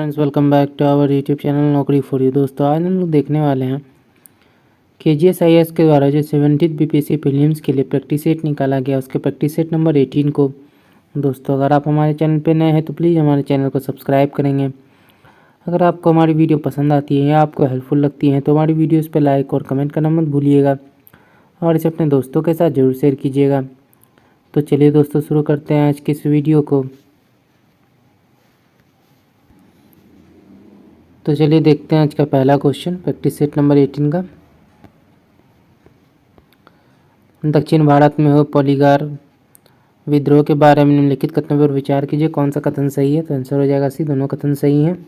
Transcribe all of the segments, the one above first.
Friends, welcome back to our YouTube channel Naukri for you. दोस्तों, आज हम लोग देखने वाले हैं KGSIS के द्वारा जो 70th BPSC प्रीलिम्स के लिए प्रैक्टिस सेट निकाला गया, उसके प्रैक्टिस सेट नंबर 18 को। दोस्तों, अगर आप हमारे चैनल पर नए हैं तो प्लीज़ हमारे चैनल को सब्सक्राइब करेंगे। अगर आपको हमारी वीडियो पसंद आती है या आपको हेल्पफुल लगती है तो हमारी वीडियोज़ पर लाइक और कमेंट करना मत भूलिएगा और इसे अपने दोस्तों के साथ ज़रूर शेयर कीजिएगा। तो चलिए दोस्तों, शुरू करते हैं आज की इस वीडियो को। तो चलिए देखते हैं आज का पहला क्वेश्चन प्रैक्टिस सेट नंबर 18 का। दक्षिण भारत में हो पॉलीगार विद्रोह के बारे में निम्नलिखित कथनों पर विचार कीजिए, कौन सा कथन सही है। तो आंसर हो जाएगा सी, दोनों कथन सही हैं।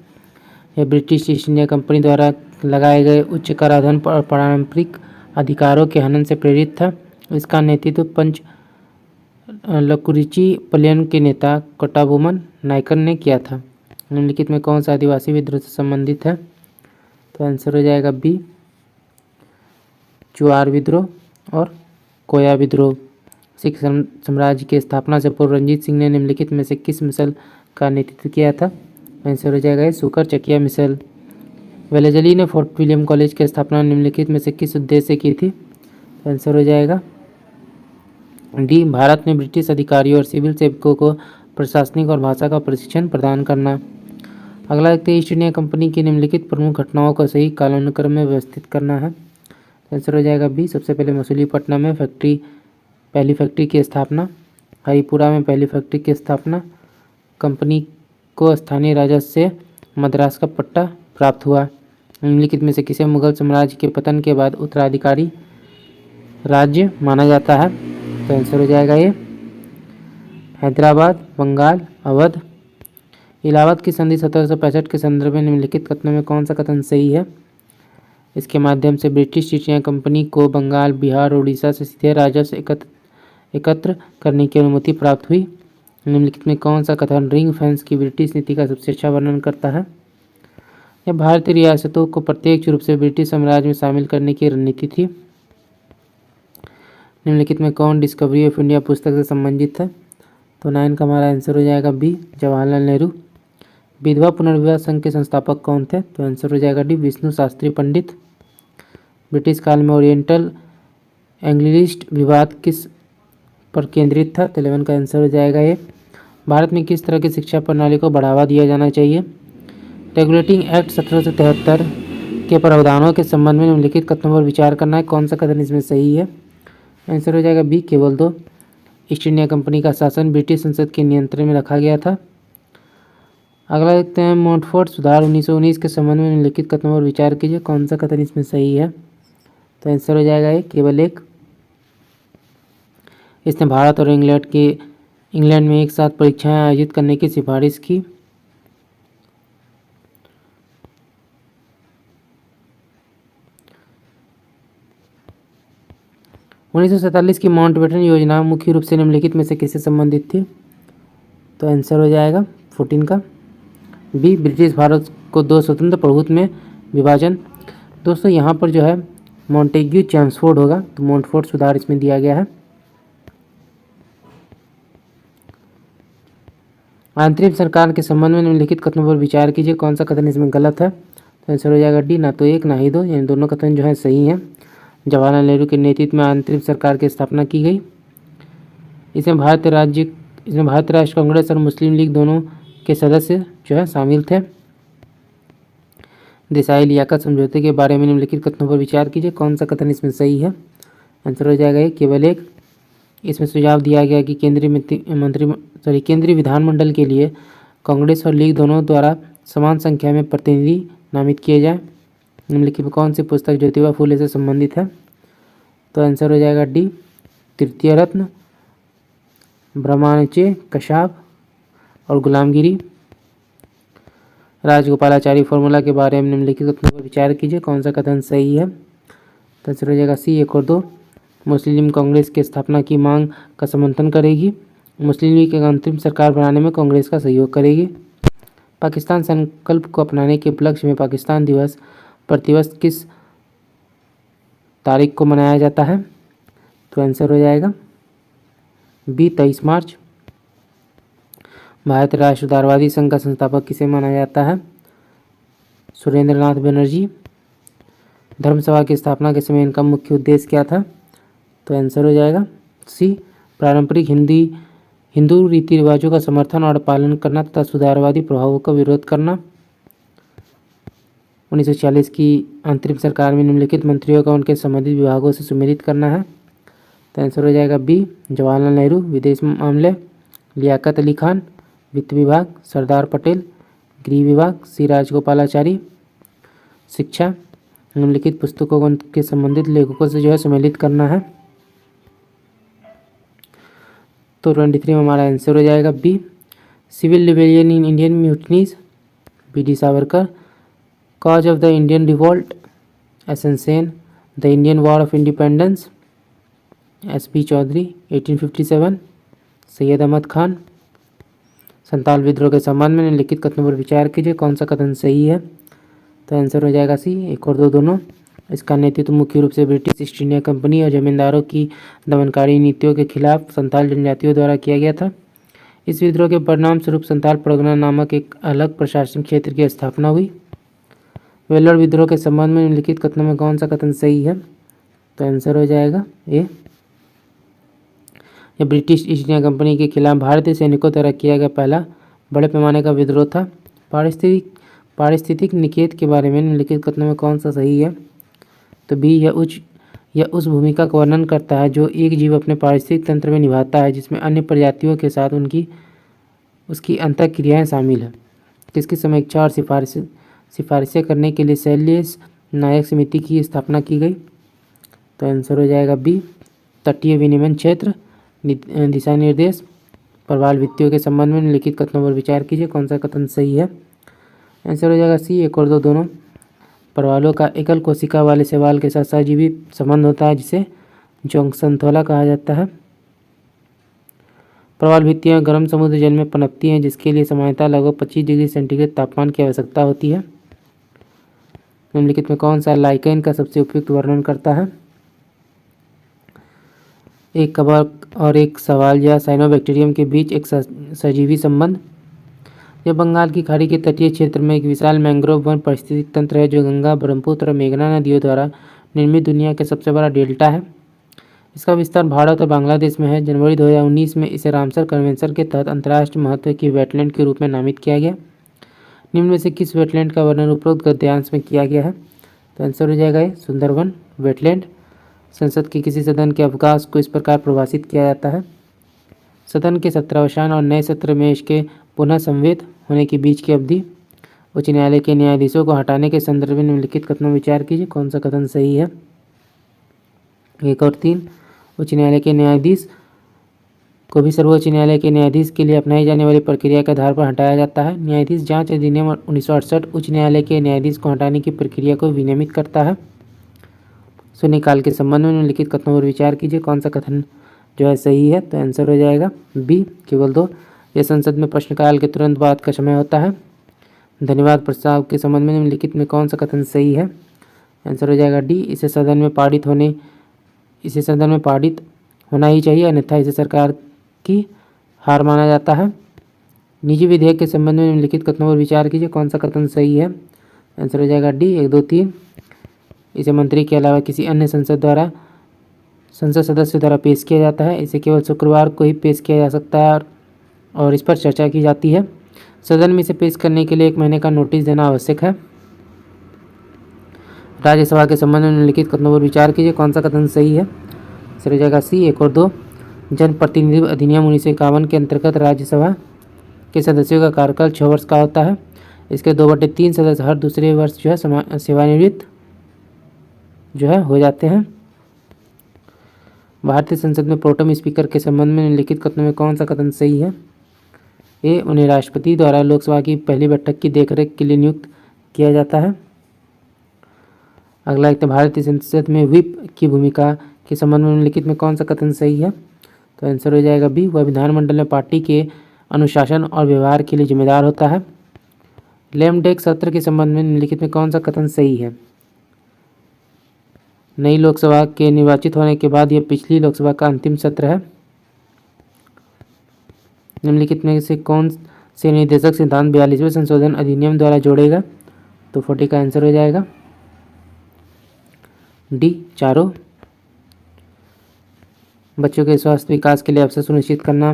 यह ब्रिटिश ईस्ट इंडिया कंपनी द्वारा लगाए गए उच्च कराधान और पारंपरिक अधिकारों के हनन से प्रेरित था। इसका नेतृत्व पंच लकुरिची पलियन के नेता कोटाबोमन नायकर ने किया था। निम्नलिखित में कौन सा आदिवासी विद्रोह से संबंधित है। तो आंसर हो जाएगा बी, चुआर विद्रोह और कोया विद्रोह। सिख साम्राज्य की स्थापना से पूर्व रंजीत सिंह ने निम्नलिखित में से किस मिसल का नेतृत्व किया था। आंसर हो जाएगा सुकर चकिया मिसल। वेलेजली ने फोर्ट विलियम कॉलेज की स्थापना निम्नलिखित में से किस उद्देश्य से की थी। आंसर हो जाएगा डी, भारत में ब्रिटिश अधिकारियों और सिविल सेवकों को प्रशासनिक और भाषा का प्रशिक्षण प्रदान करना। अगला देखते हैं, ईस्ट इंडिया कंपनी की निम्नलिखित प्रमुख घटनाओं को सही कालानुक्रम में व्यवस्थित करना है। आंसर हो जाएगा बी, सबसे पहले मसूलीपट्टनम में पहली फैक्ट्री की स्थापना, हरिपुरा में पहली फैक्ट्री की स्थापना, कंपनी को स्थानीय राजस्व से मद्रास का पट्टा प्राप्त हुआ। निम्नलिखित में से किसे मुगल साम्राज्य के पतन के बाद उत्तराधिकारी राज्य माना जाता है। तो आंसर हो जाएगा ये हैदराबाद, बंगाल, अवध। इलाहाबाद की संधि 1765 के संदर्भ में निम्नलिखित कथनों में कौन सा कथन सही है। इसके माध्यम से ब्रिटिश ईस्ट इंडिया कंपनी को बंगाल, बिहार और उड़ीसा से सीधे राजस्व एकत्र करने की अनुमति प्राप्त हुई। निम्नलिखित में कौन सा कथन रिंग फेंस की ब्रिटिश नीति का सबसे अच्छा वर्णन करता है। यह भारतीय रियासतों को प्रत्यक्ष रूप से ब्रिटिश साम्राज्य में शामिल करने की रणनीति थी। निम्नलिखित में कौन डिस्कवरी ऑफ इंडिया पुस्तक से संबंधित है। तो 9 का हमारा आंसर हो जाएगा बी, जवाहरलाल नेहरू। विधवा पुनर्विवाह संघ के संस्थापक कौन थे। तो आंसर हो जाएगा डी, विष्णु शास्त्री पंडित। ब्रिटिश काल में ओरिएंटल एंग्लिस्ट विवाद किस पर केंद्रित था। तो 11 का आंसर हो जाएगा ये। भारत में किस तरह की शिक्षा प्रणाली को बढ़ावा दिया जाना चाहिए। रेगुलेटिंग एक्ट 1773 के प्रावधानों के संबंध में निम्नलिखित कथनों पर विचार करना है, कौन सा कथन इसमें सही है। आंसर हो जाएगा बी, केवल 2। ईस्ट इंडिया कंपनी का शासन ब्रिटिश संसद के नियंत्रण में रखा गया था। अगला देखते हैं, मोंटफोर्ट सुधार 1919 के संबंध में निम्नलिखित कथनों पर विचार कीजिए, कौन सा कथन इसमें सही है। तो आंसर हो जाएगा ये, केवल 1। इसने भारत और इंग्लैंड में एक साथ परीक्षाएं आयोजित करने की सिफारिश की। उन्नीस सौ 47 की माउंटबेटन योजना मुख्य रूप से निम्नलिखित में से किससे संबंधित थी। तो आंसर हो जाएगा 14 का बी, ब्रिटिश भारत को 2 स्वतंत्र प्रभुत्व में विभाजन। दोस्तों, यहाँ पर जो है मॉन्टेग्यू चैम्सफोर्ड होगा, तो मोंटफोर्ट सुधार इसमें दिया गया है। आंतरिक सरकार के संबंध में निम्नलिखित कथनों पर विचार कीजिए, कौन सा कथन इसमें गलत है। तो आंसर हो जाएगा डी, ना तो 1 ना ही 2, यानी दोनों कथन जो है सही हैं। जवाहरलाल नेहरू के नेतृत्व में आंतरिक सरकार की स्थापना की गई। इसमें भारतीय राष्ट्र कांग्रेस और मुस्लिम लीग दोनों के सदस्य जो है शामिल थे। देसाई लियाकत समझौते के बारे में निम्नलिखित कथनों पर विचार कीजिए, कौन सा कथन इसमें सही है। आंसर हो जाएगा ये, केवल 1। इसमें सुझाव दिया गया कि केंद्रीय विधानमंडल के लिए कांग्रेस और लीग दोनों द्वारा समान संख्या में प्रतिनिधि नामित किए जाएं। निम्नलिखित में कौन सी पुस्तक ज्योतिबा फूले से संबंधित है। तो आंसर हो जाएगा डी, तृतीय रत्न, ब्रह्मण्य कशाप और गुलामगिरी। राजगोपालाचारी फॉर्मूला के बारे में निम्नलिखित कथनों पर विचार कीजिए, कौन सा कथन सही है। तो आंसर हो जाएगा सी, 1 और 2। मुस्लिम कांग्रेस की स्थापना की मांग का समर्थन करेगी। मुस्लिम लीग एक अंतरिम सरकार बनाने में कांग्रेस का सहयोग करेगी। पाकिस्तान संकल्प को अपनाने के उपलक्ष्य में पाकिस्तान दिवस प्रतिवर्ष किस तारीख को मनाया जाता है। तो आंसर हो जाएगा बी, 23 मार्च। भारत राष्ट्र उदारवादी संघ का संस्थापक किसे माना जाता है। सुरेंद्रनाथ बनर्जी। धर्मसभा की स्थापना के समय इनका मुख्य उद्देश्य क्या था? तो आंसर हो जाएगा सी, पारंपरिक हिंदू रीति रिवाजों का समर्थन और पालन करना तथा सुधारवादी प्रभावों का विरोध करना। 1940 की अंतरिम सरकार में निम्नलिखित मंत्रियों का उनके संबंधित विभागों से सुमेलित करना है। तो आंसर हो जाएगा बी, जवाहरलाल नेहरू विदेश मामले, लियाकत अली खान वित्त विभाग, सरदार पटेल गृह विभाग, सी राजगोपालाचारी शिक्षा। निम्नलिखित पुस्तकों को उनके संबंधित लेखकों से जो है सम्मिलित करना है। तो 23 में हमारा आंसर हो जाएगा B, civil rebellion in Indian mutinies B D. Savarkar, cause of the Indian revolt S N. Sen, the Indian war of independence S P. Chaudhary 1857, Syed Ahmad Khan. Santal विद्रोह के संबंध में निम्नलिखित कथनों पर विचार कीजिए, कौन सा कथन सही है? तो आंसर हो जाएगा सी, 1 और 2 दोनों। इसका नेतृत्व मुख्य रूप से ब्रिटिश ईस्ट इंडिया कंपनी और जमींदारों की दमनकारी नीतियों के खिलाफ संताल जनजातियों द्वारा किया गया था। इस विद्रोह के परिणाम स्वरूप संताल परगना नामक एक अलग प्रशासनिक क्षेत्र की स्थापना हुई। वेल्लोर विद्रोह के संबंध में निम्नलिखित कथनों में कौन सा कथन सही है? तो आंसर हो जाएगा ए, यह ब्रिटिश ईस्ट इंडिया कंपनी के खिलाफ भारतीय सैनिकों द्वारा किया गया पहला बड़े पैमाने का विद्रोह था। पारिस्थितिक निकेत के बारे में निम्नलिखित कथनों में कौन सा सही है? तो बी, यह उस भूमिका का वर्णन करता है जो एक जीव अपने पारिस्थितिक तंत्र में निभाता है, जिसमें अन्य प्रजातियों के साथ उसकी अंतःक्रियाएं शामिल हैं। किसकी समीक्षा और सिफारिशें करने के लिए शैल्य नायक समिति की स्थापना की गई? तो आंसर हो जाएगा बी, तटीय विनियमन क्षेत्र दिशा निर्देश। प्रवाल भित्तियों के संबंध में निम्नलिखित कथनों पर विचार कीजिए, कौन सा कथन सही है? आंसर हो जाएगा सी, 1 और 2 दोनों। प्रवालों का एकल कोशिका वाले शैवाल के साथ सहजीवी संबंध होता है, जिसे जोंकसंथोला कहा जाता है। प्रवाल भित्तियाँ गर्म समुद्र जल में पनपती हैं, जिसके लिए सामान्यतः लगभग 25 डिग्री सेंटीग्रेड तापमान की आवश्यकता होती है। निम्नलिखित में कौन सा लाइकेन का सबसे उपयुक्त वर्णन करता है? एक कवक और एक शैवाल या साइनोबैक्टीरियम के बीच एक सजीवी संबंध। यह बंगाल की खाड़ी के तटीय क्षेत्र में एक विशाल मैंग्रोव वन पारिस्थितिक तंत्र है, जो गंगा, ब्रह्मपुत्र और मेघना नदियों द्वारा निर्मित दुनिया का सबसे बड़ा डेल्टा है। इसका विस्तार भारत और बांग्लादेश में है। जनवरी 2019 में इसे रामसर कन्वेंशन के तहत अंतर्राष्ट्रीय महत्व की वेटलैंड के रूप में नामित किया गया। निम्न में से किस वेटलैंड का वर्णन उपरोक्त गद्यांश में किया गया है? तो आंसर हो जाएगा सुंदरवन वेटलैंड। संसद के किसी सदन के अवकाश को इस प्रकार परिभाषित किया जाता है, सदन के सत्रावसान और नए सत्र में इसके पुनः संवेद होने के बीच की अवधि। उच्च न्यायालय के न्यायाधीशों को हटाने के संदर्भ में निम्नलिखित कथनों विचार कीजिए, कौन सा कथन सही है? 1 और 3, उच्च न्यायालय के न्यायाधीश को भी सर्वोच्च न्यायालय के न्यायाधीश के लिए अपनाई जाने वाली प्रक्रिया के आधार पर हटाया जाता है। न्यायाधीश जांच अधिनियम 1968 उच्च न्यायालय के न्यायाधीश को हटाने की प्रक्रिया को विनियमित करता है। शून्यकाल के संबंध में निम्नलिखित कथनों पर विचार कीजिए, कौन सा कथन जो है सही है? तो आंसर हो जाएगा बी, केवल 2। यह संसद में प्रश्नकाल के तुरंत बाद का समय होता है। धन्यवाद प्रस्ताव के संबंध में निम्नलिखित में कौन सा कथन सही है? आंसर हो जाएगा डी, इसे सदन में पारित होना ही चाहिए, अन्यथा इसे सरकार की हार माना जाता है। निजी विधेयक के संबंध में निम्नलिखित कथनों पर विचार कीजिए, कौन सा कथन सही है? आंसर हो जाएगा डी, 1, 2, 3। इसे मंत्री के अलावा किसी अन्य संसद सदस्य द्वारा पेश किया जाता है। इसे केवल शुक्रवार को ही पेश किया जा सकता है और इस पर चर्चा की जाती है। सदन में इसे पेश करने के लिए 1 महीने का नोटिस देना आवश्यक है। राज्यसभा के संबंध में निम्नलिखित कथनों पर विचार कीजिए, कौन सा कथन सही है? आंसर हो जाएगा सी, 1 और 2। जनप्रतिनिधि अधिनियम 1951 के अंतर्गत राज्यसभा के सदस्यों का कार्यकाल 6 वर्ष का होता है। इसके 2/3 सदस्य हर दूसरे वर्ष जो है सेवानिवृत्त जो है हो जाते हैं। भारतीय संसद में प्रोटेम स्पीकर के संबंध में निम्नलिखित कथनों में कौन सा कथन सही है? ए, उन्हें राष्ट्रपति द्वारा लोकसभा की पहली बैठक की देखरेख के लिए नियुक्त किया जाता है। अगला एक, भारतीय संसद में व्हिप की भूमिका के संबंध में निम्नलिखित में कौन सा कथन सही है? तो आंसर हो जाएगा बी, वह विधानमंडल में पार्टी के अनुशासन और व्यवहार के लिए जिम्मेदार होता है। लेम डेस्क सत्र के संबंध में निम्नलिखित में कौन सा कथन सही है? नई लोकसभा के निर्वाचित होने के बाद यह पिछली लोकसभा का अंतिम सत्र है। निम्नलिखित में से कौन से निर्देशक सिद्धांत 42वें संशोधन अधिनियम द्वारा जोड़ेगा? तो 40 का आंसर हो जाएगा डी, चारों। बच्चों के स्वास्थ्य विकास के लिए अवसर सुनिश्चित करना,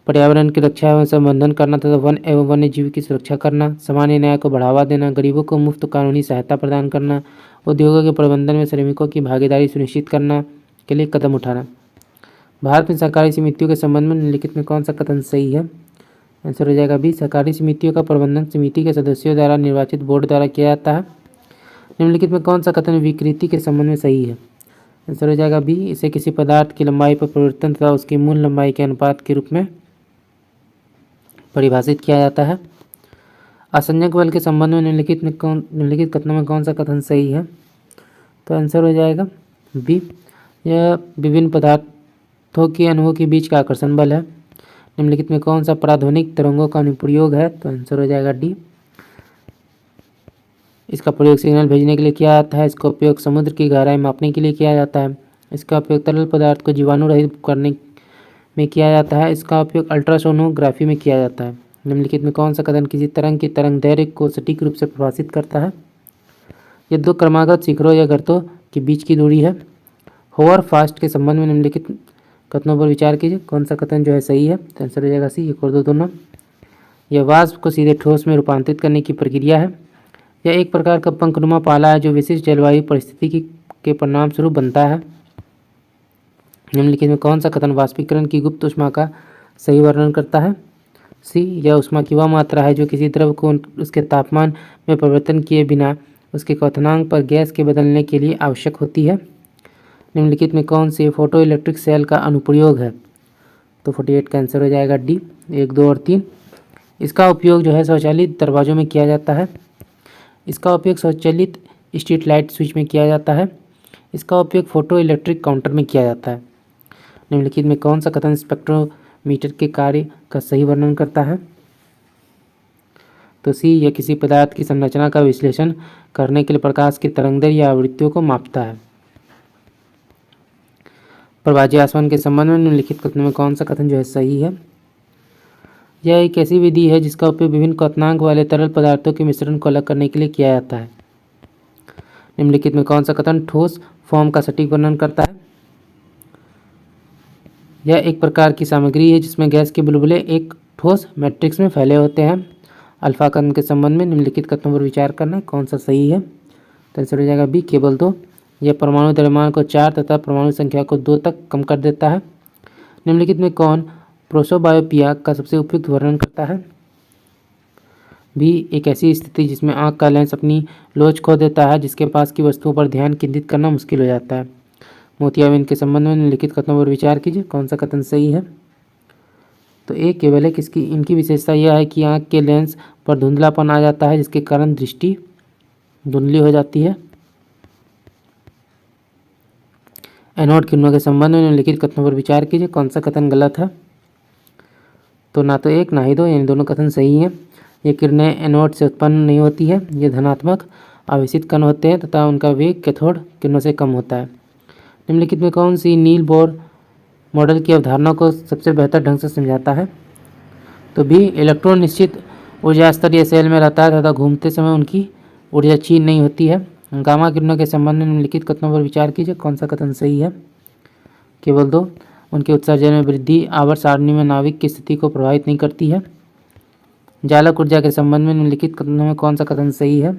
पर्यावरण की रक्षा एवं संवर्धन करना तथा वन एवं वन्य जीव की सुरक्षा करना, सामान्य न्याय को बढ़ावा देना, गरीबों को मुफ्त कानूनी सहायता प्रदान करना, उद्योगों के प्रबंधन में श्रमिकों की भागीदारी सुनिश्चित करना के लिए कदम उठाना। भारत में सहकारी समितियों के संबंध में निम्नलिखित में कौन सा कथन सही है? आंसर हो जाएगा बी, सहकारी समितियों का प्रबंधन समिति के सदस्यों द्वारा निर्वाचित बोर्ड द्वारा किया जाता है। निम्नलिखित में कौन सा कथन विकृति के संबंध में सही है? आंसर हो जाएगा बी, इसे किसी पदार्थ की लंबाई पर परिवर्तन तथा उसकी मूल लंबाई के अनुपात के रूप में परिभाषित किया जाता है। असंजक बल के संबंध में निम्नलिखित कथनों में कौन सा कथन सही है? तो आंसर हो जाएगा बी, यह विभिन्न पदार्थों के अणुओं के बीच का आकर्षण बल है। निम्नलिखित में कौन सा पराध्वनिक तरंगों का अनुप्रयोग है? तो आंसर हो जाएगा डी, इसका प्रयोग सिग्नल भेजने के लिए किया जाता है। इसका उपयोग समुद्र की गहराई मापने के लिए किया जाता है। इसका उपयोग तरल पदार्थ को जीवाणु रहित करने में किया जाता है। इसका उपयोग अल्ट्रासोनोग्राफी में किया जाता है। निम्नलिखित में कौन सा कथन किसी तरंग की तरंग दैर्घ्य को सटीक रूप से प्रभावित करता है? ये दो क्रमागत शिखरों या गर्तों के बीच की दूरी है। होवर फास्ट के संबंध में निम्नलिखित कथनों पर विचार कीजिए, कौन सा कथन जो है सही है? तो आंसर हो जाएगा सी, एक और दो दोनों। यह वाष्प को सीधे ठोस में रूपांतरित करने की प्रक्रिया है। यह एक प्रकार का पंखनुमा पाला है जो विशिष्ट जलवायु परिस्थिति के परिणाम स्वरूप बनता है। निम्नलिखित में कौन सा कथन वाष्पीकरण की गुप्त ऊष्मा का सही वर्णन करता है? सी, यह ऊष्मा की वह मात्रा है जो किसी द्रव को उसके तापमान में परिवर्तन किए बिना उसके क्वथनांक पर गैस के बदलने के लिए आवश्यक होती है। निम्नलिखित में कौन से फोटो इलेक्ट्रिक सेल का अनुप्रयोग है? तो 48 का आंसर हो जाएगा डी, 1, 2 और 3। इसका उपयोग जो है स्वचालित दरवाजों में किया जाता है। इसका उपयोग स्वचालित स्ट्रीट लाइट स्विच में किया जाता है। इसका उपयोग फोटो इलेक्ट्रिक काउंटर में किया जाता है। निम्नलिखित में कौन सा कथन स्पेक्ट्रोमीटर के कार्य का सही वर्णन करता है? तो सी, यह किसी पदार्थ की संरचना का विश्लेषण करने के लिए प्रकाश की तरंगदैर्घ्य या आवृत्तियों को मापता है। प्रभाज्य आसमान के संबंध में निम्नलिखित कथनों में कौन सा कथन जो है सही है? यह एक ऐसी विधि है जिसका उपयोग विभिन्न क्वथनांक वाले तरल पदार्थों के मिश्रण को अलग करने के लिए किया जाता है। निम्नलिखित में कौन सा कथन ठोस फॉर्म का सटीक वर्णन करता है? यह एक प्रकार की सामग्री है जिसमें गैस के बुलबुले एक ठोस मैट्रिक्स में फैले होते हैं। अल्फा कण के संबंध में निम्नलिखित कथनों पर विचार करना, कौन सा सही है? तो आंसर हो जाएगा बी, केवल 2। यह परमाणु द्रव्यमान को 4 तथा परमाणु संख्या को 2 तक कम कर देता है। निम्नलिखित में कौन प्रोसोबायोपिया का सबसे उपयुक्त वर्णन करता है? बी, एक ऐसी स्थिति जिसमें आँख का लेंस अपनी लोच खो देता है, जिसके पास की वस्तुओं पर ध्यान केंद्रित करना मुश्किल हो जाता है। मोतियाबिंद के संबंध में निम्नलिखित कथनों पर विचार कीजिए, कौन सा कथन सही है? तो ए केवल है, किसकी इनकी विशेषता यह है कि आँख के लेंस पर धुंधलापन आ जाता है, जिसके कारण दृष्टि धुंधली हो जाती है। एनोड किरणों के संबंध में निम्नलिखित कथनों पर विचार कीजिए, कौन सा कथन गलत है? तो ना तो 1 ना ही 2, यानी दोनों कथन सही हैं। ये किरणें एनोड से उत्पन्न नहीं होती है। ये धनात्मक आवेशित कण होते हैं तथा उनका वेग कैथोड किरणों से कम होता है। निम्नलिखित में कौन सी नील बोर मॉडल की अवधारणा को सबसे बेहतर ढंग से समझाता है? तो बी, इलेक्ट्रॉन निश्चित ऊर्जा स्तरीय सेल में रहता है तथा घूमते समय उनकी ऊर्जा क्षीण नहीं होती है। गामा किरणों के संबंध में निम्नलिखित कथनों पर विचार कीजिए, कौन सा कथन सही है? केवल 2, उनके उत्सर्जन में वृद्धि आवर्त सारणी में नाभिक की स्थिति को प्रभावित नहीं करती है। जालक ऊर्जा के संबंध में निम्नलिखित कथनों में कौन सा कथन सही है?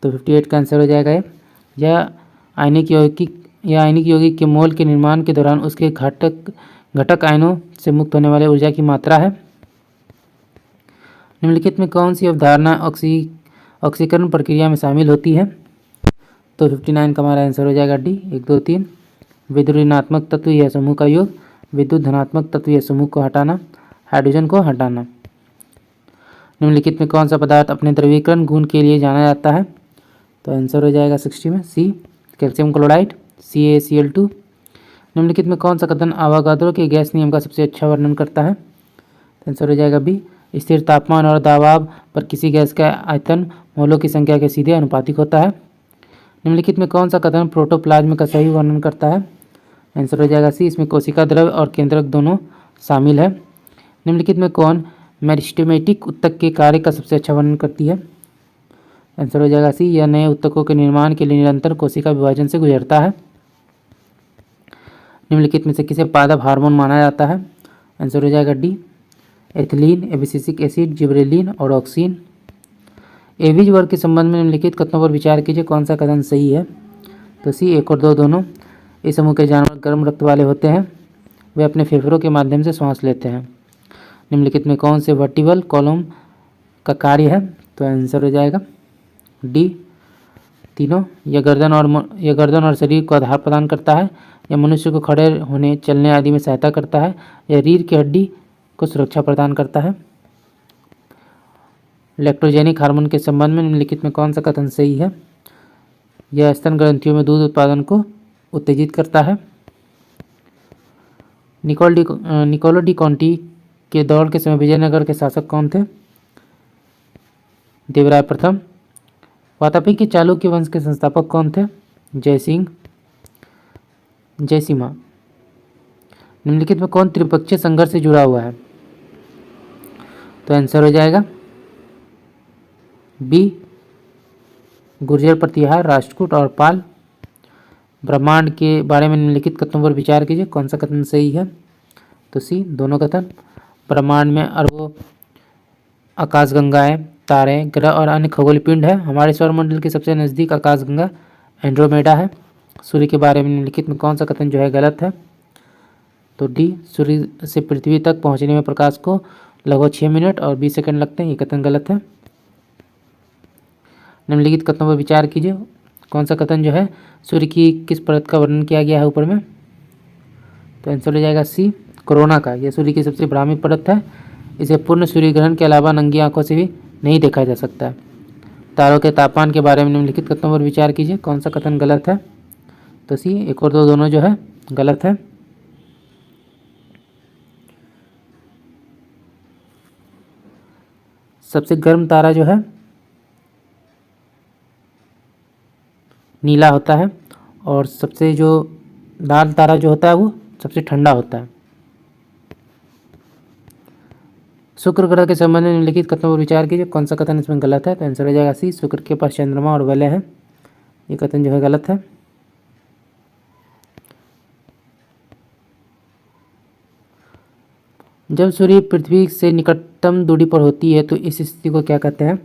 तो 58 का आंसर हो जाएगा। यह आयनिक यौगिक के मोल के निर्माण के दौरान उसके घटक आयनों से मुक्त होने वाले ऊर्जा की मात्रा है। निम्नलिखित में कौन सी अवधारणा ऑक्सीकरण प्रक्रिया में शामिल होती है? तो 59 का हमारा आंसर हो जाएगा डी, 1, 2, 3। विद्युत ऋणात्मक तत्व या समूह का योग, विद्युत धनात्मक तत्व या समूह को हटाना, हाइड्रोजन को हटाना। निम्नलिखित में कौन सा पदार्थ अपने द्रवीकरण गुण के लिए जाना जाता है? तो आंसर हो जाएगा 60 में सी, कैल्शियम क्लोराइड, CaCl2। निम्नलिखित में कौन सा कथन आवागाद्रो के गैस नियम का सबसे अच्छा वर्णन करता है? तो आंसर हो जाएगा बी, स्थिर तापमान और दबाव पर किसी गैस का आयतन मोलों की संख्या के सीधे अनुपातिक होता है। निम्नलिखित में कौन सा कथन प्रोटोप्लाज्म का सही वर्णन करता है? आंसर हो जाएगा सी, इसमें कोशिका द्रव्य और केंद्रक दोनों शामिल है। निम्नलिखित में कौन मेरिस्टेमेटिक ऊतक के कार्य का सबसे अच्छा वर्णन करती है। आंसर हो जाएगा सी, यह नए ऊतकों के निर्माण के लिए निरंतर कोशिका विभाजन से गुजरता है। निम्नलिखित में से किसे पादप हार्मोन माना जाता है? आंसर हो जाएगा डी, एथिलीन, एबिसिसिक एसिड, जिबरेलिन और ऑक्सीन। एविज वर्ग के संबंध में निम्नलिखित कथनों पर विचार कीजिए, कौन सा कथन सही है? तो सी, 1 और 2 दोनों। इस समूह के जानवर गर्म रक्त वाले होते हैं, वे अपने फेफड़ों के माध्यम से श्वास लेते हैं। निम्नलिखित में कौन से वर्टिबल कॉलम का कार्य है? तो आंसर हो जाएगा डी, तीनों। यह गर्दन और शरीर को आधार प्रदान करता है। यह मनुष्य को खड़े होने, चलने आदि में सहायता करता है। यह रीढ़ की हड्डी को सुरक्षा प्रदान करता है। लैक्टोजेनिक हार्मोन के संबंध में निम्नलिखित में कौन सा कथन सही है? यह स्तन ग्रंथियों में दूध उत्पादन को उत्तेजित करता है। निकोलो डी कॉन्टी के दौड़ के समय विजयनगर के शासक कौन थे? देवराय प्रथम। वातापी के चालुक्य वंश के संस्थापक कौन थे? जयसिंह, जयसिम्हा। निम्नलिखित में कौन त्रिपक्षीय संघर्ष से जुड़ा हुआ है? तो आंसर हो जाएगा बी, गुर्जर प्रतिहार, राष्ट्रकूट और पाल। ब्रह्मांड के बारे में निम्नलिखित कथनों पर विचार कीजिए, कौन सा कथन सही है? तो सी, दोनों कथन। ब्रह्मांड में अरबों आकाशगंगाएं, तारे, ग्रह और अन्य खगोलीय पिंड है। हमारे सौरमंडल के सबसे नज़दीक आकाशगंगा एंड्रोमेडा है। सूर्य के बारे में निम्नलिखित में कौन सा कथन जो है गलत है? तो डी, सूर्य से पृथ्वी तक पहुंचने में प्रकाश को लगभग 6 मिनट और 20 सेकंड लगते हैं, ये कथन गलत है। निम्नलिखित कथनों पर विचार कीजिए, कौन सा कथन जो है सूर्य की किस परत का वर्णन किया गया है ऊपर में? तो आंसर हो जाएगा सी, कोरोना का। यह सूर्य की सबसे भ्रामी परत है। इसे पूर्ण सूर्य ग्रहण के अलावा नंगी आंखों से भी नहीं देखा जा सकता है। तारों के तापमान के बारे में निम्नलिखित कथनों पर विचार कीजिए, कौन सा कथन गलत है? तो सी, 1 और 2 दोनों जो है गलत है। सबसे गर्म तारा जो है नीला होता है और सबसे जो लाल तारा जो होता है वो सबसे ठंडा होता है। शुक्र ग्रह के संबंध में निम्नलिखित कथनों पर विचार कीजिए, कौन सा कथन इसमें गलत है? तो आंसर हो जाएगा सी, शुक्र के पास चंद्रमा और वलय है, ये कथन जो है गलत है। जब सूर्य पृथ्वी से निकटतम दूरी पर होती है तो इस स्थिति को क्या कहते हैं?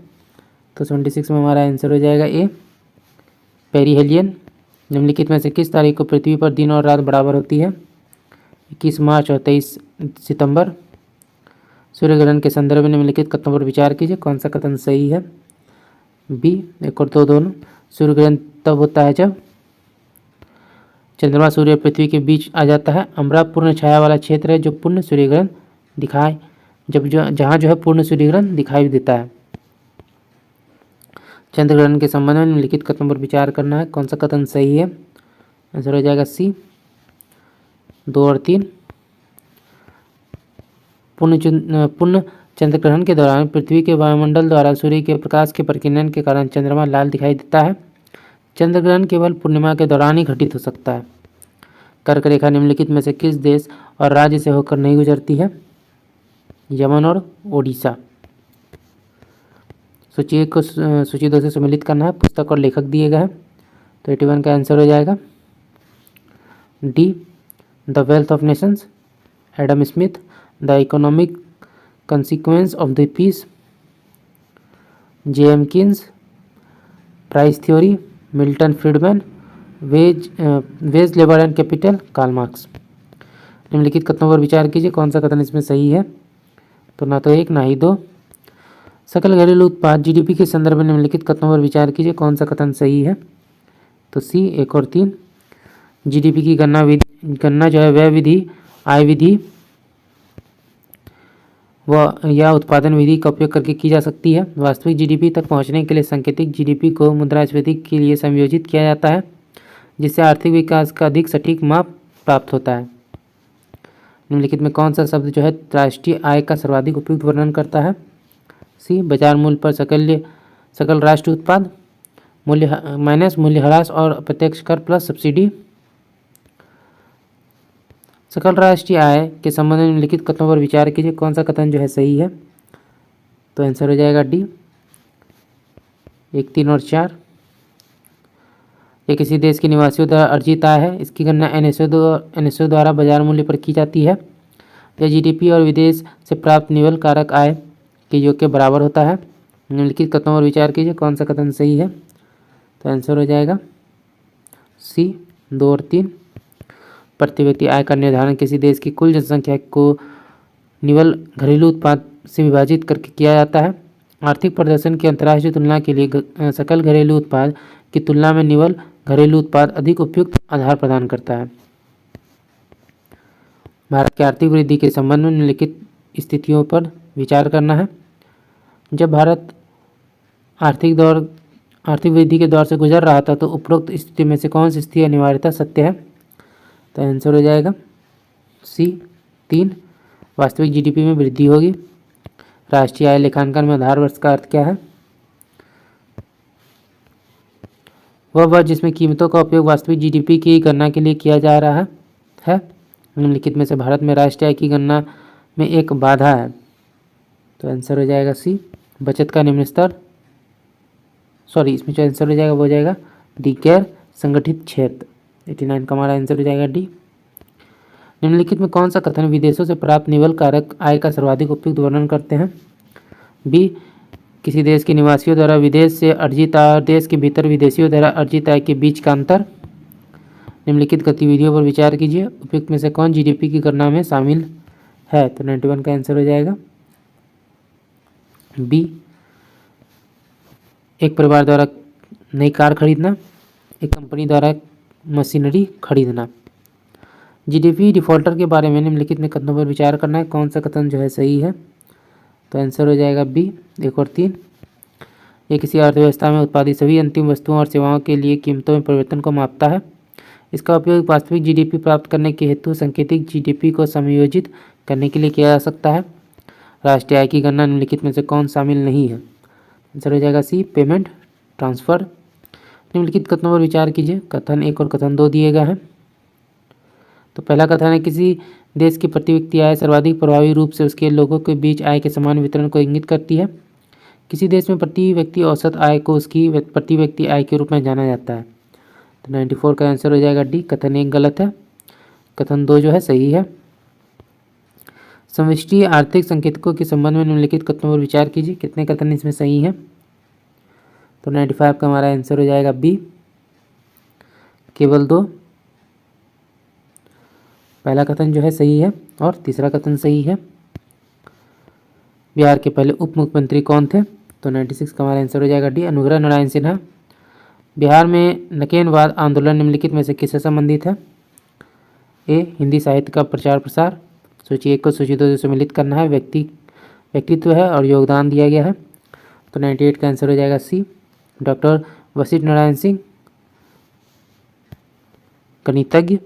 तो 26 में हमारा आंसर हो जाएगा ए, पेरिहेलियन। निम्नलिखित में से किस तारीख को पृथ्वी पर दिन और रात बराबर होती है? 21 मार्च और 23 सितंबर। सूर्य ग्रहण के संदर्भ में निम्नलिखित कथनों पर विचार कीजिए, कौन सा कथन सही है? बी, 1 और 2 दोनों। सूर्य ग्रहण तब होता है जब चंद्रमा सूर्य और पृथ्वी के बीच आ जाता है। अम्बरा पूर्ण छाया वाला क्षेत्र है जो पूर्ण सूर्य ग्रहण दिखाए जहाँ जो है पूर्ण सूर्य ग्रहण दिखाई देता है। चंद्र ग्रहण के संबंध में निम्नलिखित कथनों पर विचार करना है, कौन सा कथन सही है? आंसर हो जाएगा सी, 2 और 3। पूर्ण चंद्र ग्रहण के दौरान पृथ्वी के वायुमंडल द्वारा सूर्य के प्रकाश के प्रकीर्णन के कारण चंद्रमा लाल दिखाई देता है। चंद्र ग्रहण केवल पूर्णिमा के दौरान ही घटित हो सकता है। कर्क रेखा निम्नलिखित में से किस देश और राज्य से होकर नहीं गुजरती है? यमन और ओडिशा। सूची को सूची 2 से सम्मिलित करना है, पुस्तक और लेखक दिए गए हैं। तो 81 का आंसर हो जाएगा D, the wealth of nations, Adam Smith. The economic consequence of the peace, J M. Keynes. Price theory, Milton Friedman. Wage labour and capital, Karl Marx. निम्नलिखित कथनों पर विचार कीजिए, कौन सा कथन इसमें सही है? तो ना तो 1 ना ही 2। सकल घरेलू उत्पाद जीडीपी के संदर्भ में निम्नलिखित कथनों पर विचार कीजिए, कौन सा कथन सही है? तो सी, 1 और 3। जीडीपी की गणना जो है व्यय विधि, आय विधि या उत्पादन विधि का उपयोग करके की जा सकती है। वास्तविक जीडीपी तक पहुंचने के लिए सांकेतिक जीडीपी को मुद्रास्फीति के लिए समायोजित किया जाता है, जिससे आर्थिक विकास का अधिक सटीक माप प्राप्त होता है। निम्नलिखित में कौन सा शब्द जो है राष्ट्रीय आय का सर्वाधिक उपयुक्त वर्णन करता है? सी, बाजार मूल्य पर सकल राष्ट्रीय उत्पाद, मूल्य माइनस मूल्यह्रास और अप्रत्यक्ष कर प्लस सब्सिडी। सकल राष्ट्रीय आय के संबंध में निम्नलिखित कथनों पर विचार कीजिए, कौन सा कथन जो है सही है? तो आंसर हो जाएगा डी 1, 3 और 4। ये किसी देश के निवासियों द्वारा अर्जित आय है। इसकी गणना एनएसओ द्वारा बाजार मूल्य पर की जाती है। यह जीडीपी और विदेश से प्राप्त निवल कारक आय के योग के बराबर होता है। निम्नलिखित कथनों पर विचार कीजिए, कौन सा कथन सही है। तो आंसर हो जाएगा सी 2 और 3। प्रति व्यक्ति आय का निर्धारण किसी देश की कुल जनसंख्या को निवल घरेलू उत्पाद से विभाजित करके किया जाता है। आर्थिक प्रदर्शन की अंतर्राष्ट्रीय तुलना के लिए सकल घरेलू उत्पाद की तुलना में निवल घरेलू उत्पाद अधिक उपयुक्त आधार प्रदान करता है। भारत की आर्थिक वृद्धि के संबंध में निम्नलिखित स्थितियों पर विचार करना है। जब भारत आर्थिक वृद्धि के दौर से गुजर रहा था तो उपरोक्त स्थिति में से कौन सी स्थिति अनिवार्यता सत्य है। तो आंसर हो जाएगा सी 3। वास्तविक जीडीपी में वृद्धि होगी। राष्ट्रीय आय लेखांकन में आधार वर्ष का अर्थ क्या है। वह वर्ष जिसमें कीमतों का उपयोग वास्तविक जीडीपी की गणना के लिए किया जा रहा है। निम्नलिखित में से भारत में राष्ट्रीय आय की गणना में एक बाधा है। तो आंसर हो जाएगा सी बचत का निम्न स्तर। इसमें जो आंसर हो जाएगा वो हो जाएगा डी गैर संगठित क्षेत्र। 89 का हमारा आंसर हो जाएगा डी। निम्नलिखित में कौन सा कथन विदेशों से प्राप्त निवल कारक आय का सर्वाधिक उपयुक्त वर्णन करते हैं। बी किसी देश के निवासियों द्वारा विदेश से अर्जित आय और देश के भीतर विदेशियों द्वारा अर्जित आय के बीच का अंतर। निम्नलिखित गतिविधियों पर विचार कीजिए, उपयुक्त में से कौन जीडीपी की गणना में शामिल है। तो 91 का आंसर हो जाएगा बी एक परिवार द्वारा नई कार खरीदना, एक कंपनी द्वारा मशीनरी खरीदना। जीडीपी डिफॉल्टर के बारे में निम्नलिखित में कथनों पर विचार करना है, कौन सा कथन जो है सही है। तो आंसर हो जाएगा बी 1 और 3। ये किसी अर्थव्यवस्था में उत्पादित सभी अंतिम वस्तुओं और सेवाओं के लिए कीमतों में परिवर्तन को मापता है। इसका उपयोग वास्तविक जीडीपी प्राप्त करने के हेतु सांकेतिक जीडीपी को समायोजित करने के लिए किया जा सकता है। राष्ट्रीय आय की गणना निम्नलिखित में से कौन शामिल नहीं है। आंसर हो जाएगा सी पेमेंट ट्रांसफर। निम्नलिखित कथनों पर विचार कीजिए, कथन 1 और कथन 2 दिए गए हैं। तो पहला कथन है किसी देश की प्रति व्यक्ति आय सर्वाधिक प्रभावी रूप से उसके लोगों के बीच आय के समान वितरण को इंगित करती है। किसी देश में प्रति व्यक्ति औसत आय को उसकी प्रति व्यक्ति आय के रूप में जाना जाता है। तो 94 का आंसर हो जाएगा डी। कथन 1 गलत है, कथन 2 जो है सही है। समष्टि आर्थिक संकेतकों के संबंध में निम्नलिखित कथनों पर विचार कीजिए, कितने कथन इसमें सही हैं। तो 95 का हमारा आंसर हो जाएगा बी केवल 2। पहला कथन जो है सही है और तीसरा कथन सही है। बिहार के पहले उप मुख्यमंत्री कौन थे। तो 96 का हमारा आंसर हो जाएगा डी अनुग्रह नारायण सिन्हा। बिहार में नकेनवाद आंदोलन निम्नलिखित में से किससे संबंधित है। ए हिंदी साहित्य का प्रचार प्रसार। सूची 1 को सूची 2 से सम्मिलित करना है, व्यक्तित्व है और योगदान दिया गया है। तो 98 का आंसर हो जाएगा सी डॉक्टर वशिष्ठ नारायण सिंह। गणितज्ञ,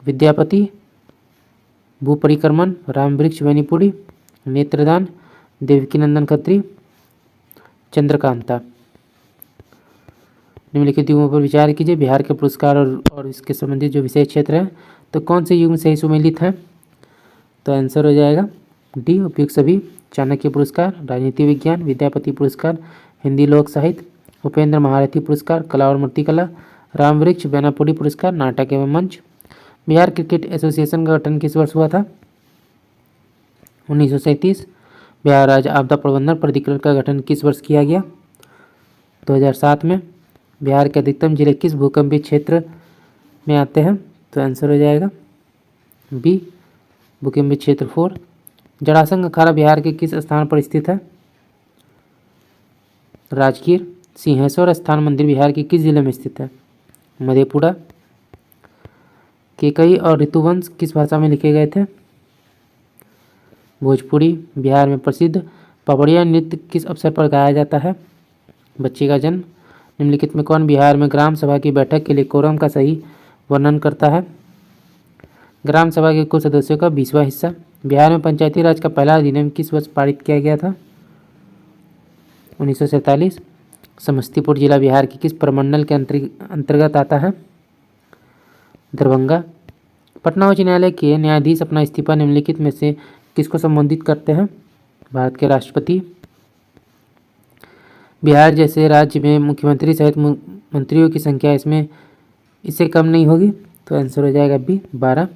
विद्यापति, भूपरिक्रमण, रामवृक्ष वैनीपुरी, नेत्रदान, देवकीनंदन खत्री, चंद्रकांता। निम्नलिखित युगों पर विचार कीजिए, बिहार के पुरस्कार और इसके संबंधित जो विषय क्षेत्र है तो कौन से युग में सही सुमेलित है। तो आंसर हो जाएगा डी उपयुक्त सभी। चाणक्य पुरस्कार, राजनीति विज्ञान, विद्यापति पुरस्कार, हिंदी लोक साहित्य, उपेंद्र महारथी पुरस्कार, कला और मूर्तिकला, रामवृक्ष वैनापुरी पुरस्कार, नाटक एवं मंच। बिहार क्रिकेट एसोसिएशन का गठन किस वर्ष हुआ था। 1937। बिहार राज्य आपदा प्रबंधन प्राधिकरण का गठन किस वर्ष किया गया। 2007 में। बिहार के अधिकतम जिले किस भूकंपीय क्षेत्र में आते हैं। तो आंसर हो जाएगा बी भूकंपीय क्षेत्र 4। जड़ासन अखाड़ा बिहार के किस स्थान पर स्थित है। राजगीर। सिंहेश्वर स्थान मंदिर बिहार के किस जिले में स्थित है। मधेपुरा। केकई और ऋतुवंश किस भाषा में लिखे गए थे। भोजपुरी। बिहार में प्रसिद्ध पपड़िया नृत्य किस अवसर पर गाया जाता है। बच्चे का जन्म। निम्नलिखित में कौन बिहार में ग्राम सभा की बैठक के लिए कोरम का सही वर्णन करता है। ग्राम सभा के कुल सदस्यों का 20वां हिस्सा। बिहार में पंचायती राज का पहला अधिनियम किस वर्ष पारित किया गया था। 1947। समस्तीपुर जिला बिहार के किस प्रमंडल के अंतर्गत आता है। दरभंगा। पटना उच्च न्यायालय के न्यायाधीश अपना इस्तीफा निम्नलिखित में से किसको संबोधित करते हैं। भारत के राष्ट्रपति। बिहार जैसे राज्य में मुख्यमंत्री सहित मंत्रियों की संख्या इससे कम नहीं होगी, तो आंसर हो जाएगा बी 12।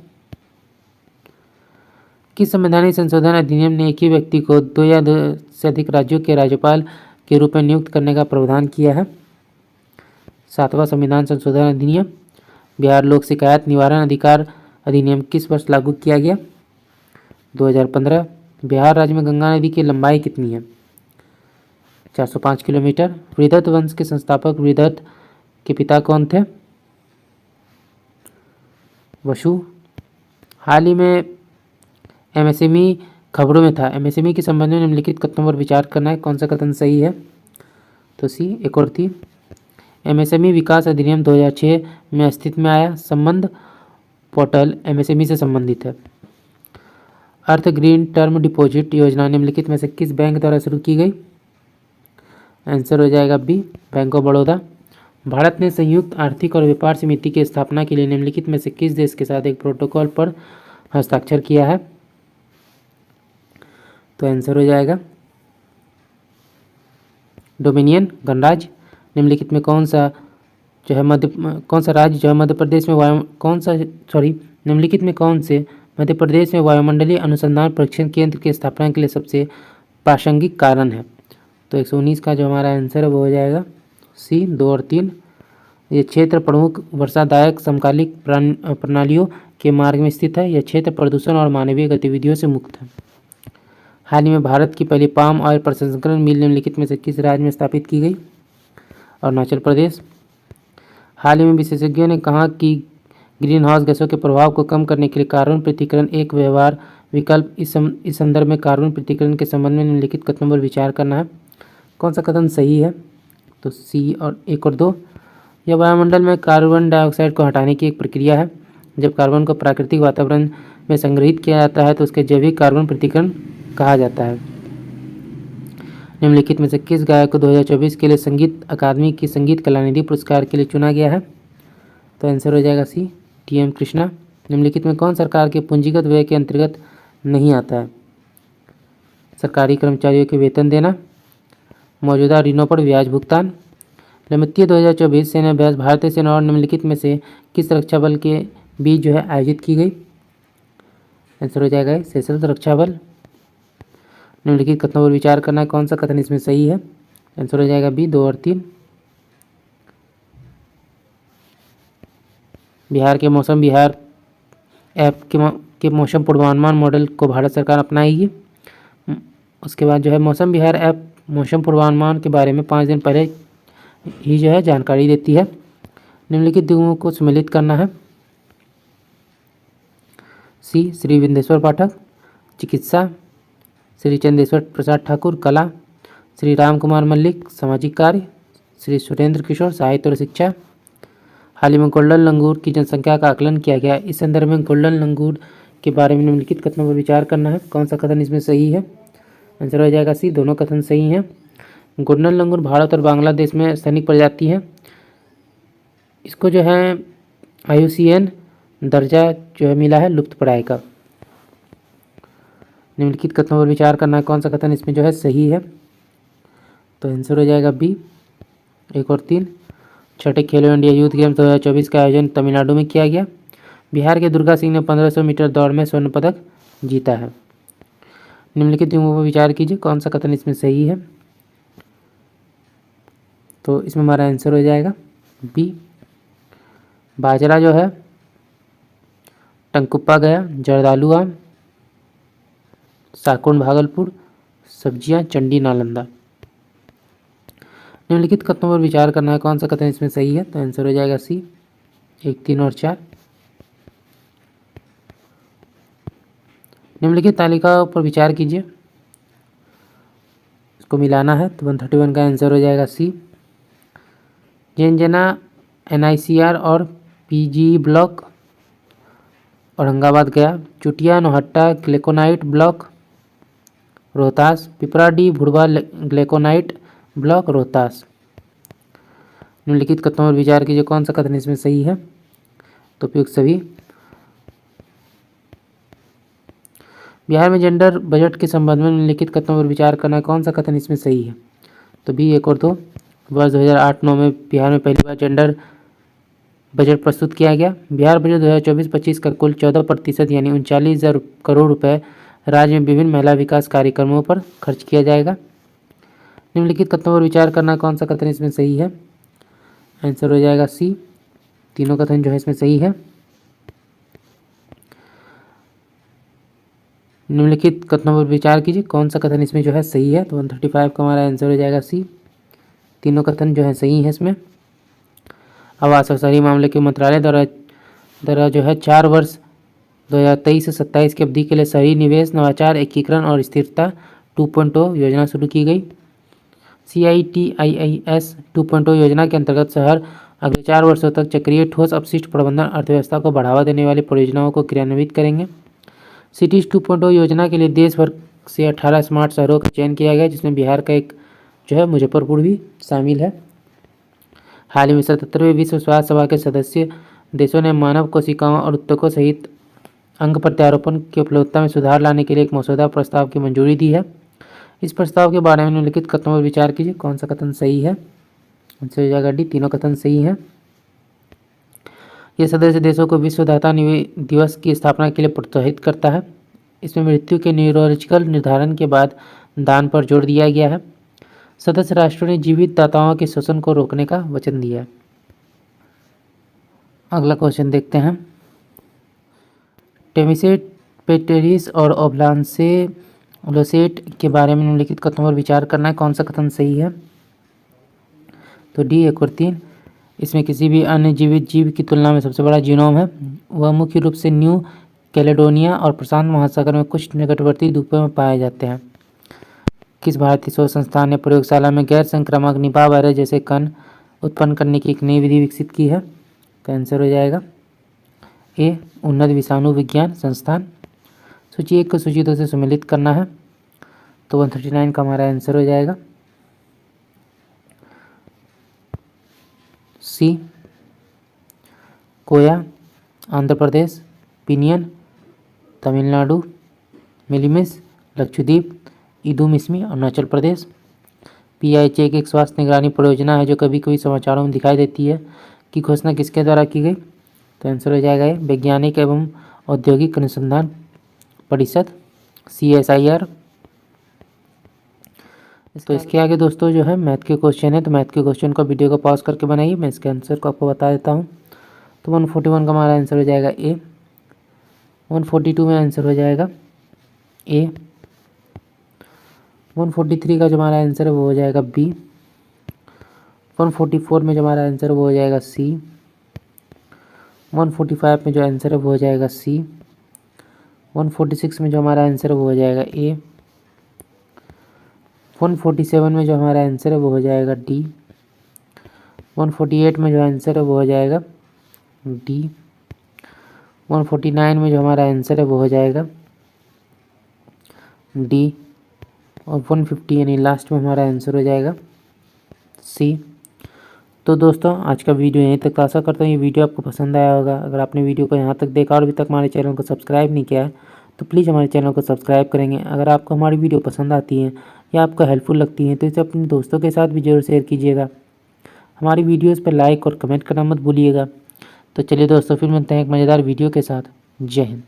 किस संवैधानिक संशोधन अधिनियम ने एक ही व्यक्ति को 2 या 2 से अधिक राज्यों के राज्यपाल के रूप में नियुक्त करने का प्रावधान किया है? 7वां संविधान संशोधन अधिनियम। बिहार लोक शिकायत निवारण अधिकार अधिनियम किस वर्ष लागू किया गया? 2015। बिहार राज्य में गंगा नदी की लंबाई कितनी है? 405 किलोमीटर। वृहदत्त वंश के संस्थापक वृहदत्त के पिता कौन थे? वसु। हाल ही में एमएसएमई खबरों में था, एमएसएमई के संबंध में निम्नलिखित कथनों पर विचार करना है, कौन सा कथन सही है? तो सी 1 और 3। एमएसएमई विकास अधिनियम 2006 में अस्तित्व में आया। संबंध पोर्टल एमएसएमई से संबंधित है। अर्थ ग्रीन टर्म डिपॉजिट योजना निम्नलिखित में से किस बैंक द्वारा शुरू की गई? आंसर हो जाएगा B bank of Baroda. Bharat ने संयुक्त आर्थिक और व्यापार समिति की स्थापना के लिए निम्नलिखित में से किस देश के साथ एक प्रोटोकॉल पर हस्ताक्षर किया है? तो आंसर हो जाएगा डोमिनियन गणराज्य। निम्नलिखित में कौन सा राज्य जो है मध्य प्रदेश में निम्नलिखित में कौन से मध्य प्रदेश में वायुमंडलीय अनुसंधान परीक्षण केंद्र की स्थापना के लिए सबसे प्रासंगिक कारण है? तो 119 का जो हमारा आंसर है वो हो जाएगा सी 2 और 3। ये क्षेत्र प्रमुख वर्षादायक समकालिक प्रणालियों के मार्ग में स्थित है। यह क्षेत्र प्रदूषण और मानवीय गतिविधियों से मुक्त है। हाल ही में भारत की पहली पाम ऑयल प्रसंस्करण मिल निम्नलिखित में से किस राज्य में स्थापित की गई? अरुणाचल प्रदेश। हाल ही में विशेषज्ञों ने कहा कि ग्रीन हाउस गैसों के प्रभाव को कम करने के लिए कार्बन पृथक्करण एक व्यवहार विकल्प। इस संदर्भ में कार्बन पृथक्करण के संबंध में निम्नलिखित कथनों पर विचार करना है, कौन सा कथन सही है? तो सी और 1 और 2। यह वायुमंडल में कार्बन डाइऑक्साइड को हटाने की एक प्रक्रिया है। जब कार्बन को प्राकृतिक वातावरण में संग्रहित किया जाता है तो उसके जैविक कार्बन पृथक्करण कहा जाता है। निम्नलिखित में से किस गायक को 2024 के लिए संगीत अकादमी की संगीत कलानिधि पुरस्कार के लिए चुना गया है? तो आंसर हो जाएगा सी टीएम कृष्णा। निम्नलिखित में कौन सरकार के पूंजीगत व्यय के अंतर्गत नहीं आता है? सरकारी कर्मचारियों के वेतन देना, मौजूदा ऋणों पर ब्याज भुगतान। लमितीय 2024 सेना अभ्यास भारतीय सेना और निम्नलिखित में से किस रक्षा बल के बीच जो है आयोजित की गई? आंसर हो जाएगा सेशल्स रक्षा बल। निम्नलिखित कथनों पर विचार करना है, कौन सा कथन इसमें सही है? आंसर हो जाएगा बी 2 और 3। बिहार के मौसम बिहार ऐप के मौसम पूर्वानुमान मॉडल को भारत सरकार अपनाएगी। उसके बाद जो है मौसम बिहार ऐप मौसम पूर्वानुमान के बारे में 5 दिन पहले ही जो है जानकारी देती है। निम्नलिखित दिगों को सम्मिलित करना है। सी श्री विंदेश्वर पाठक। चिकित्सा श्री चंदेश्वर प्रसाद ठाकुर। कला श्री राम कुमार मल्लिक। सामाजिक कार्य श्री सुरेंद्र किशोर। साहित्य और शिक्षा। हाल ही में गोल्डन लंगूर की जनसंख्या का आकलन किया गया। इस संदर्भ में गोल्डन लंगूर के बारे में निम्नलिखित कथनों पर विचार करना है, कौन सा कथन इसमें सही है? आंसर हो जाएगा सी दोनों कथन सही हैं। गोल्डन लंगूर भारत और बांग्लादेश में स्थनिक प्रजाति है। इसको जो है IUCN दर्जा जो है मिला है लुप्तप्राय का। निम्नलिखित कथनों पर विचार करना है, कौन सा कथन इसमें जो है सही है? तो आंसर हो जाएगा बी 1 और 3। छठे खेलो इंडिया यूथ गेम्स 2024 का आयोजन तमिलनाडु में किया गया। बिहार के दुर्गा सिंह ने 1500 मीटर दौड़ में स्वर्ण पदक जीता है। निम्नलिखित बिंदुओं पर विचार कीजिए, कौन सा कथन इसमें सही है? तो इसमें हमारा आंसर हो जाएगा बी। बाजरा जो है टंकुप्पा गया। जर्दालू आम साकुंड भागलपुर। सब्जियां चंडी नालंदा। निम्नलिखित कथनों पर विचार करना है, कौन सा कथन इसमें सही है? तो आंसर हो जाएगा सी 1, 3 और 4। निम्नलिखित तालिका पर विचार कीजिए, इसको मिलाना है तो 131 का आंसर हो जाएगा सी। जेंजना NICR और PGE ब्लॉक औरंगाबाद गया। चुटिया नौहट्टा ग्लेकोनाइट ब्लॉक रोहतास। पिपराडी भुड़वा ग्लेकोनाइट ब्लॉक रोहतास। निम्नलिखित कथनों पर विचार कीजिए, कौन सा कथन इसमें सही है? तो उपयुक्त सभी। बिहार में जेंडर बजट के संबंध में निम्नलिखित कथनों पर विचार करना है, कौन सा कथन इसमें सही है? तो बी 1 और 2। वर्ष 2008-9 में बिहार में पहली बार जेंडर बजट प्रस्तुत किया गया। बिहार बजट 2024-25 का कुल 14% यानी 39,000 करोड़ रुपए राज्य में विभिन्न महिला विकास कार्यक्रमों पर खर्च किया जाएगा। निम्नलिखित कथनों पर विचार करना, कौन सा कथन इसमें सही है? आंसर हो जाएगा सी, तीनों कथन जो है इसमें सही है। निम्नलिखित कथनों पर विचार कीजिए, कौन सा कथन इसमें जो है सही है? तो 135 का हमारा आंसर हो जाएगा सी, तीनों कथन जो है सही है इसमें। आवास और शहरी मामले के मंत्रालय द्वारा जो है 4 वर्ष 2023 से 27 की अवधि के लिए शहरी निवेश, नवाचार, एकीकरण और स्थिरता 2.0 योजना शुरू की गई। CITIIS 2.0 योजना के अंतर्गत शहर अगले 4 वर्षों तक चक्रीय ठोस अपशिष्ट प्रबंधन अर्थव्यवस्था को बढ़ावा देने वाली परियोजनाओं को क्रियान्वित करेंगे। सिटीज 2.0 योजना के लिए देश भर से 18 स्मार्ट शहरों का चयन किया गया, जिसमें बिहार का एक जो है मुजफ्फरपुर भी शामिल है। हाल ही में 77वें विश्व स्वास्थ्य सभा के सदस्य देशों ने मानव कोशिकाओं और उत्तकों सहित अंग प्रत्यारोपण की उपलब्धता में सुधार लाने के लिए एक मसौदा प्रस्ताव की मंजूरी दी है। इस प्रस्ताव के बारे में निम्नलिखित कथनों पर विचार कीजिए, कौन सा कथन सही है? आंसर हो जाएगा डी, तीनों कथन सही है। यह सदस्य देशों को विश्व दाता दिवस की स्थापना के लिए प्रोत्साहित करता है। इसमें मृत्यु के न्यूरोलॉजिकल निर्धारण के बाद दान पर जोर दिया गया है। सदस्य राष्ट्रों ने जीवित दाताओं के शोषण को रोकने का वचन दिया है। अगला क्वेश्चन देखते हैं। टेमिसेट पेटेरिस और ओब्लांसेट के बारे में निम्नलिखित कथनों पर विचार करना है, कौन सा कथन सही है? तो डी 1 और 3। इसमें किसी भी अन्य जीवित जीव की तुलना में सबसे बड़ा जीनोम है। वह मुख्य रूप से न्यू कैलेडोनिया और प्रशांत महासागर में कुछ निकटवर्ती द्वीपों में पाए जाते हैं। किस भारतीय शोध संस्थान ने प्रयोगशाला में गैर संक्रामक निपाह वायरस जैसे कण उत्पन्न करने की एक नई विधि विकसित की है? तो आंसर हो जाएगा ए, उन्नत विषाणु विज्ञान संस्थान। सूची 1 को सूची 2 से सम्मिलित करना है, तो 139 का हमारा आंसर हो जाएगा सी, कोया आंध्र प्रदेश, पिनियन तमिलनाडु, मिलीमिस लक्षद्वीप, इदुमिस्मी अरुणाचल प्रदेश। PIHA एक स्वास्थ्य निगरानी परियोजना है जो कभी कभी समाचारों में दिखाई देती है, की घोषणा किसके द्वारा की गई? तो आंसर हो जाएगा ये, वैज्ञानिक एवं औद्योगिक अनुसंधान परिषद CSIR। तो इसके आगे दोस्तों जो है मैथ के क्वेश्चन है, तो मैथ के क्वेश्चन को वीडियो को पॉज करके बनाइए, मैं इसके आंसर को आपको बता देता हूँ। तो 141 का हमारा आंसर हो जाएगा ए। 142 में आंसर हो जाएगा ए। 143 का जो हमारा आंसर है वो हो जाएगा बी। 144 में जो हमारा आंसर है वो हो जाएगा सी। 145 में जो आंसर है वो हो जाएगा सी। 146 में जो हमारा आंसर है वो हो जाएगा ए। 147 में जो हमारा आंसर है वो हो जाएगा डी। 148 में जो आंसर है वो हो जाएगा डी। 149 में जो हमारा आंसर है वो हो जाएगा डी। और 150 यानी लास्ट में हमारा आंसर हो जाएगा सी। तो दोस्तों आज का वीडियो यहीं तक। आशा करता हूँ ये वीडियो आपको पसंद आया होगा। अगर आपने वीडियो को यहाँ तक देखा और अभी तक हमारे चैनल को सब्सक्राइब नहीं किया है तो प्लीज़ हमारे चैनल को सब्सक्राइब करेंगे। अगर आपको हमारी वीडियो पसंद आती है या आपको हेल्पफुल लगती है तो इसे अपने दोस्तों के साथ भी जरूर शेयर कीजिएगा। हमारी वीडियोस पर लाइक और कमेंट करना मत भूलिएगा। तो चलिए दोस्तों फिर मिलते हैं एक मज़ेदार वीडियो के साथ। जय हिंद।